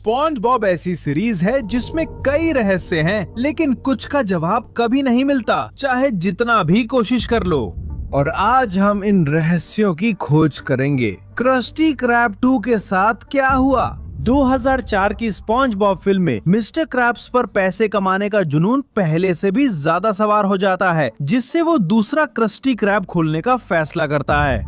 Sponge Bob ऐसी series है जिसमें कई रहस्य हैं, लेकिन कुछ का जवाब कभी नहीं मिलता, चाहे जितना भी कोशिश कर लो। और आज हम इन रहस्यों की खोज करेंगे। क्रस्टी क्रैब 2 के साथ क्या हुआ? 2004 की स्पॉन्ज बॉब फिल्म में मिस्टर क्रैब्स पर पैसे कमाने का जुनून पहले से भी ज्यादा सवार हो जाता है, जिससे वो दूसरा क्रस्टी क्रैब खोलने का फैसला करता है।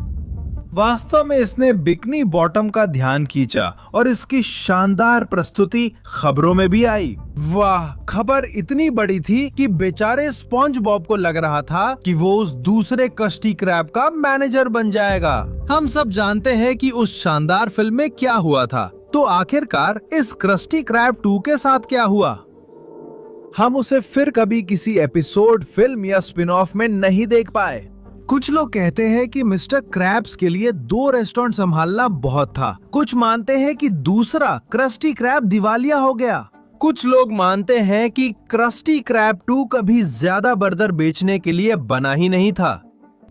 वास्तव में इसने बिकनी बॉटम का ध्यान खींचा और इसकी शानदार प्रस्तुति खबरों में भी आई। वाह, खबर इतनी बड़ी थी कि बेचारे स्पॉन्ज बॉब को लग रहा था कि वो उस दूसरे क्रस्टी क्रैब का मैनेजर बन जाएगा। हम सब जानते हैं कि उस शानदार फिल्म में क्या हुआ था, तो आखिरकार इस क्रस्टी क्रैब 2 के साथ क्या हुआ? हम उसे फिर कभी किसी एपिसोड, फिल्म या स्पिन ऑफ में नहीं देख पाए। कुछ लोग कहते हैं कि मिस्टर क्रैब्स के लिए 2 रेस्टोरेंट संभालना बहुत था। कुछ मानते हैं कि दूसरा क्रस्टी क्रैब दिवालिया हो गया। कुछ लोग मानते हैं कि क्रस्टी क्रैब 2 कभी ज्यादा बर्गर बेचने के लिए बना ही नहीं था,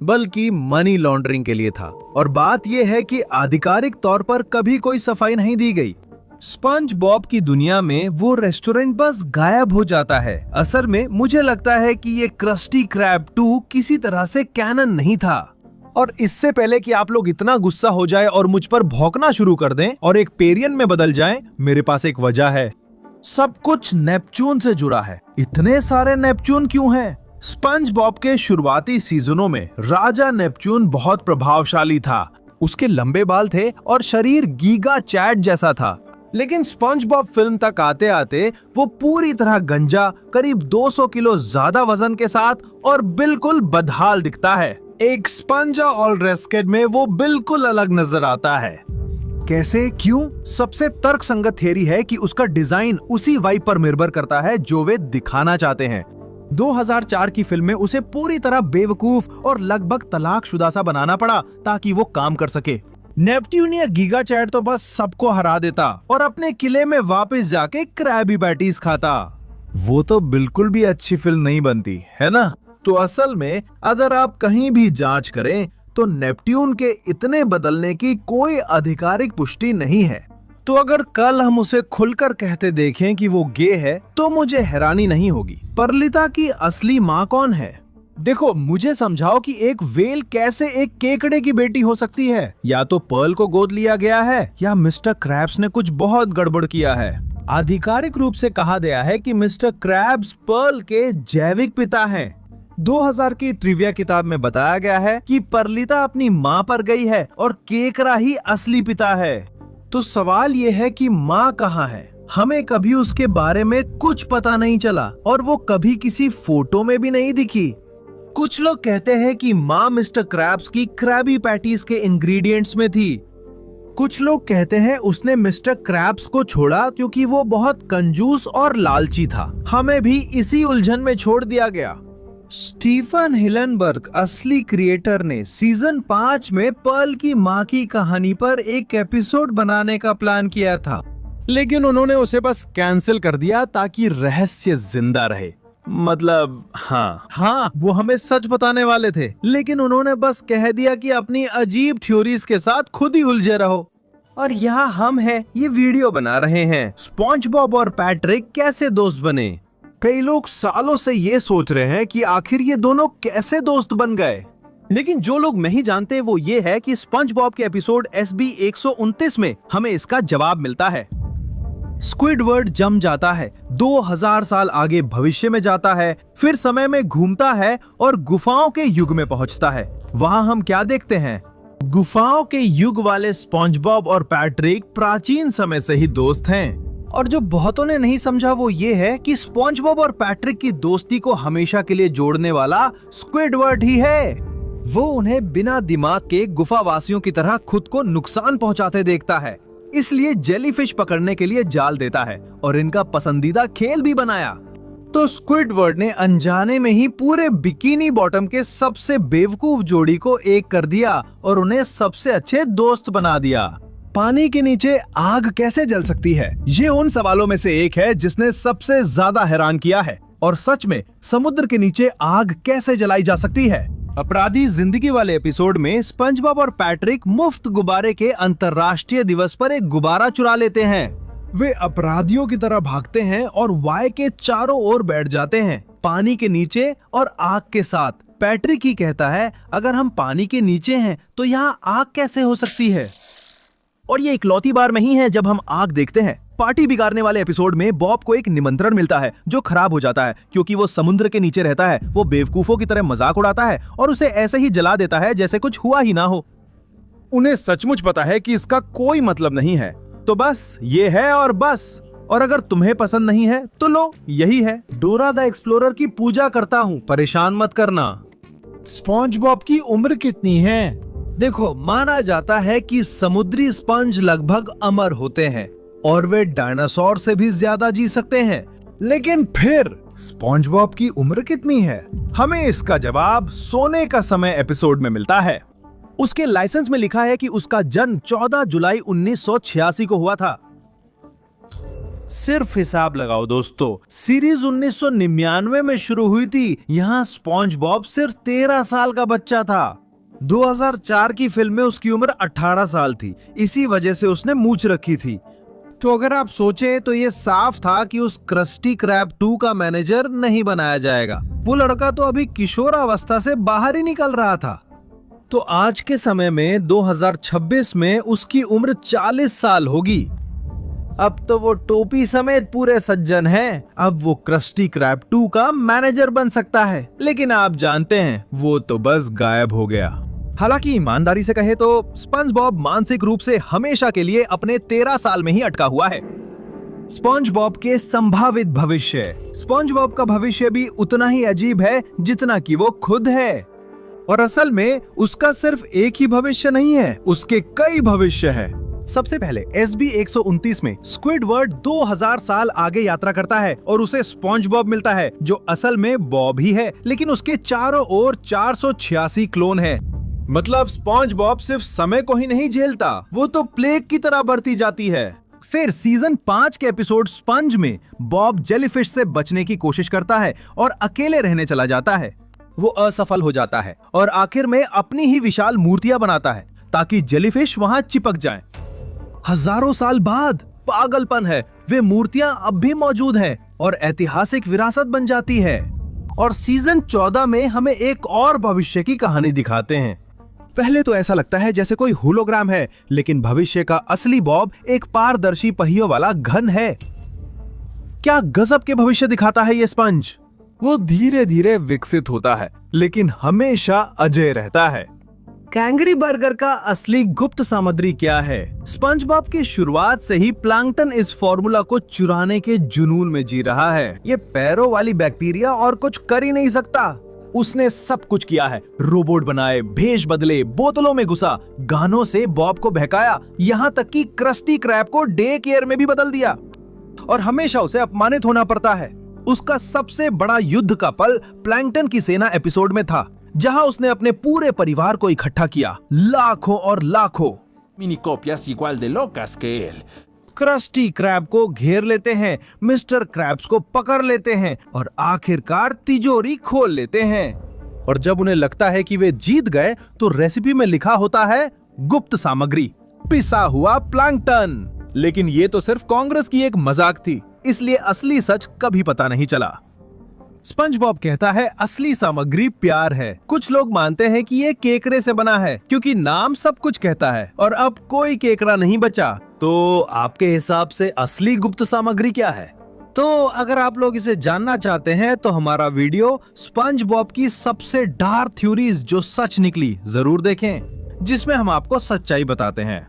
बल्कि मनी लॉन्ड्रिंग के लिए था। और बात यह है कि आधिकारिक तौर पर कभी कोई सफाई नहीं दी गई। स्पंज बॉब की दुनिया में वो रेस्टोरेंट बस गायब हो जाता है। असल में मुझे लगता है कि ये क्रस्टी क्रैब 2 किसी तरह से कैनन नहीं था। और इससे पहले कि आप लोग इतना गुस्सा हो जाए और मुझ पर भौंकना शुरू कर दें और एक पेरियन में बदल जाएं, मेरे पास एक वजह है। सब कुछ नेपच्यून से जुड़ा है। इतने सारे नेपच्यून क्यों हैं? स्पंज बॉब के शुरुआती सीजनों में राजा नेपच्यून बहुत प्रभावशाली था। उसके लंबे बाल थे और शरीर गीगा चैट जैसा था। लेकिन स्पंज बॉब फिल्म तक आते आते वो पूरी तरह गंजा, करीब 200 किलो ज्यादा वजन के साथ और बिल्कुल बदहाल दिखता है। एक स्पंज और रेस्केट में वो बिल्कुल अलग नजर आता है। कैसे, क्यों? सबसे तर्कसंगत थ्योरी है कि उसका डिजाइन उसी वाइब पर निर्भर करता है जो वे दिखाना चाहते हैं। 2004 की फिल्म में उसे पूरी तरह बेवकूफ और लगभग तलाकशुदा सा बनाना पड़ा ताकि वो काम कर सके। नेपट्यून या गीगा चैट तो बस सबको हरा देता और अपने किले में वापस जाके क्रैबी पैटीज खाता। वो तो बिल्कुल भी अच्छी फिल्म नहीं बनती, है ना? तो असल में अगर आप कहीं भी जांच करें तो नेपट्यून के इतने बदलने की कोई आधिकारिक पुष्टि नहीं है। तो अगर कल हम उसे खुलकर कहते देखें कि वो गे है तो मुझे हैरानी नहीं होगी। परलिता की असली माँ कौन है? देखो, मुझे समझाओ कि एक व्हेल कैसे एक केकड़े की बेटी हो सकती है? या तो पर्ल को गोद लिया गया है या मिस्टर क्रैब्स ने कुछ बहुत गड़बड़ किया है। आधिकारिक रूप से कहा गया है कि मिस्टर क्रैब्स पर्ल के जैविक पिता हैं। 2000 की ट्रिविया किताब में बताया गया है कि परलिता अपनी माँ पर गई है और केकड़ा ही असली पिता है। तो सवाल ये है कि माँ कहाँ है? हमें कभी उसके बारे में कुछ पता नहीं चला और वो कभी किसी फोटो में भी नहीं दिखी। कुछ लोग कहते हैं कि माँ मिस्टर क्रैब्स की क्रैबी पैटीज के इंग्रेडिएंट्स में थी। कुछ लोग कहते हैं उसने मिस्टर क्रैब्स को छोड़ा क्योंकि वो बहुत कंजूस और लालची था। हमें भी इसी उलझन में छोड़ दिया गया। स्टीफन हिलनबर्ग, असली क्रिएटर, ने सीजन 5 में पर्ल की माँ की कहानी पर एक एपिसोड बनाने का प्लान किया था, लेकिन उन्होंने उसे बस कैंसिल कर दिया ताकि रहस्य जिंदा रहे। मतलब हाँ, वो हमें सच बताने वाले थे, लेकिन उन्होंने बस कह दिया कि अपनी अजीब थ्योरीज के साथ खुद ही उलझे रहो। और यहाँ हम हैं, ये वीडियो बना रहे हैं। स्पॉन्ज बॉब और पैट्रिक कैसे दोस्त बने? कई लोग सालों से ये सोच रहे हैं कि आखिर ये दोनों कैसे दोस्त बन गए। लेकिन जो लोग नहीं जानते वो ये है कि स्पंज बॉब के एपिसोड SB 129 में हमें इसका जवाब मिलता है। स्क्विडवर्ड जम जाता है, 2000 साल आगे भविष्य में जाता है, फिर समय में घूमता है और गुफाओं के युग में पहुंचता है। वहां हम क्या देखते हैं? गुफाओं के युग वाले स्पंज बॉब और पैट्रिक प्राचीन समय से ही दोस्त हैं। और जो बहुतों ने नहीं समझा वो ये है कि स्पंज बॉब और पैट्रिक की दोस्ती को हमेशा के लिए जोड़ने वाला स्क्विडवर्ड ही है। वो उन्हें बिना दिमाग के गुफावासियों की तरह खुद को नुकसान पहुंचाते देखता है, इसलिए जेलीफिश पकड़ने के लिए जाल देता है और इनका पसंदीदा खेल भी बनाया। तो स्क्विडवर्ड ने अनजाने में ही पूरे बिकिनी बॉटम के सबसे बेवकूफ जोड़ी को एक कर दिया और उन्हें सबसे अच्छे दोस्त बना दिया। पानी के नीचे आग कैसे जल सकती है? ये उन सवालों में से एक है जिसने सबसे ज्यादा हैरान किया है। और सच में समुद्र के नीचे आग कैसे जलाई जा सकती है? अपराधी जिंदगी वाले एपिसोड में स्पंज बॉब और पैट्रिक मुफ्त गुब्बारे के अंतर्राष्ट्रीय दिवस पर एक गुब्बारा चुरा लेते हैं। वे अपराधियों की तरह भागते हैं और वाय के चारों ओर बैठ जाते हैं, पानी के नीचे और आग के साथ। पैट्रिक ही कहता है, अगर हम पानी के नीचे हैं तो यहाँ आग कैसे हो सकती है? और ये इकलौती बार नहीं है जब हम आग देखते हैं। पार्टी बिगाड़ने वाले एपिसोड में बॉब को एक निमंत्रण मिलता है जो खराब हो जाता है क्योंकि वो समुद्र के नीचे रहता है। वो बेवकूफों की तरह मजाक उड़ाता है और उसे ऐसे ही जला देता है जैसे कुछ हुआ ही ना हो। उन्हें सचमुच पता है कि इसका कोई मतलब नहीं है, तो बस ये है और बस। और अगर तुम्हें पसंद नहीं है तो लो, यही है। डोरा द एक्सप्लोरर की पूजा करता हूँ, परेशान मत करना। स्पॉन्ज बॉब की उम्र कितनी है? देखो, माना जाता है कि समुद्री स्पंज लगभग अमर होते हैं और वे डायनासोर से भी ज्यादा जी सकते हैं। लेकिन फिर स्पॉन्ज बॉब की उम्र कितनी है? हमें इसका जवाब सोने का समय एपिसोड में मिलता है। उसके लाइसेंस में लिखा है कि उसका जन्म 14 जुलाई 1986 को हुआ था। सिर्फ हिसाब लगाओ दोस्तों, सीरीज 1999 में शुरू हुई थी। यहाँ स्पॉन्ज बॉब सिर्फ 13 साल का बच्चा था। 2004 की फिल्म में उसकी उम्र 18 साल थी, इसी वजह से उसने मूंछ रखी थी। तो अगर आप सोचे तो ये साफ था कि उस क्रस्टी क्रैब 2 का मैनेजर नहीं बनाया जाएगा। वो लड़का तो अभी किशोरावस्था से बाहर ही निकल रहा था। तो आज के समय में 2026 में उसकी उम्र 40 साल होगी। अब तो वो टोपी समेत पूरे सज्जन है। अब वो क्रस्टी क्रैब 2 का मैनेजर बन सकता है, लेकिन आप जानते हैं वो तो बस गायब हो गया। हालांकि ईमानदारी से कहे तो स्पंज बॉब मानसिक रूप से हमेशा के लिए अपने 13 साल में ही अटका हुआ है। स्पंज बॉब के संभावित भविष्य। स्पंज बॉब का भविष्य भी उतना ही अजीब है जितना कि वो खुद है। और असल में उसका सिर्फ एक ही भविष्य नहीं है, उसके कई भविष्य है। सबसे पहले SB 129 में स्क्विडवर्ड 2000 साल आगे यात्रा करता है और उसे स्पॉन्ज बॉब मिलता है जो असल में बॉब ही है, लेकिन उसके चारों ओर 486 क्लोन है। मतलब स्पॉन्ज बॉब सिर्फ समय को ही नहीं झेलता, वो तो प्लेग की तरह बढ़ती जाती है। फिर सीजन 5 के एपिसोड स्पंज में बॉब जेलीफिश से बचने की कोशिश करता है और अकेले रहने चला जाता है। वो असफल हो जाता है और आखिर में अपनी ही विशाल मूर्तियां बनाता है ताकि जेलीफिश वहां चिपक जाएं। हजारों साल बाद पागलपन है, वे मूर्तियां अब भी मौजूद हैं और ऐतिहासिक विरासत बन जाती है। और सीजन 14 में हमें एक और भविष्य की कहानी दिखाते हैं। पहले तो ऐसा लगता है जैसे कोई होलोग्राम है, लेकिन भविष्य का असली बॉब एक पारदर्शी पहियों वाला घन है। क्या गजब के भविष्य दिखाता है ये स्पंज। वो धीरे धीरे विकसित होता है, लेकिन हमेशा अजय रहता है। कैंगरी बर्गर का असली गुप्त सामग्री क्या है? स्पंज बॉब की शुरुआत से ही प्लैंकटन इस फॉर्मूला को चुराने के जुनून में जी रहा है। ये पैरों वाली बैक्टीरिया और कुछ कर ही नहीं सकता। उसने सब कुछ किया है, रोबोट बनाए, भेष बदले, बोतलों में घुसा, गानों से बॉब को बहकाया, यहाँ तक कि क्रस्टी क्रैब को डे केयर में भी बदल दिया। और हमेशा उसे अपमानित होना पड़ता है। उसका सबसे बड़ा युद्ध का पल प्लैंकटन की सेना एपिसोड में था, जहां उसने अपने पूरे परिवार को इकट्ठा किया, लाखों और लाखों mini copias igual de locas que él. Crusty crab को घेर लेते हैं, मिस्टर क्रैब्स को पकड़ लेते हैं और आखिरकार तिजोरी खोल लेते हैं। और जब उन्हें लगता है कि वे जीत गए तो रेसिपी में लिखा होता है गुप्त सामग्री, पिसा हुआ प्लैंकटन। लेकिन ये तो सिर्फ कांग्रेस की एक मजाक थी, इसलिए असली सच कभी पता नहीं चला। स्पंज बॉब कहता है असली सामग्री प्यार है। कुछ लोग मानते हैं कि ये केकड़े से बना है क्योंकि नाम सब कुछ कहता है और अब कोई केकड़ा नहीं बचा। तो आपके हिसाब से असली गुप्त सामग्री क्या है? तो अगर आप लोग इसे जानना चाहते हैं तो हमारा वीडियो स्पंज बॉब की सबसे डार्क थ्योरीज जो सच निकली जरूर देखें, जिसमें हम आपको सच्चाई बताते हैं।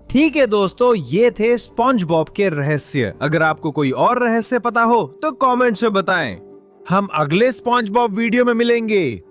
ठीक है दोस्तों, ये थे स्पंज बॉब के रहस्य। अगर आपको कोई और रहस्य पता हो तो कमेंट से बताएं। हम अगले स्पंज बॉब वीडियो में मिलेंगे।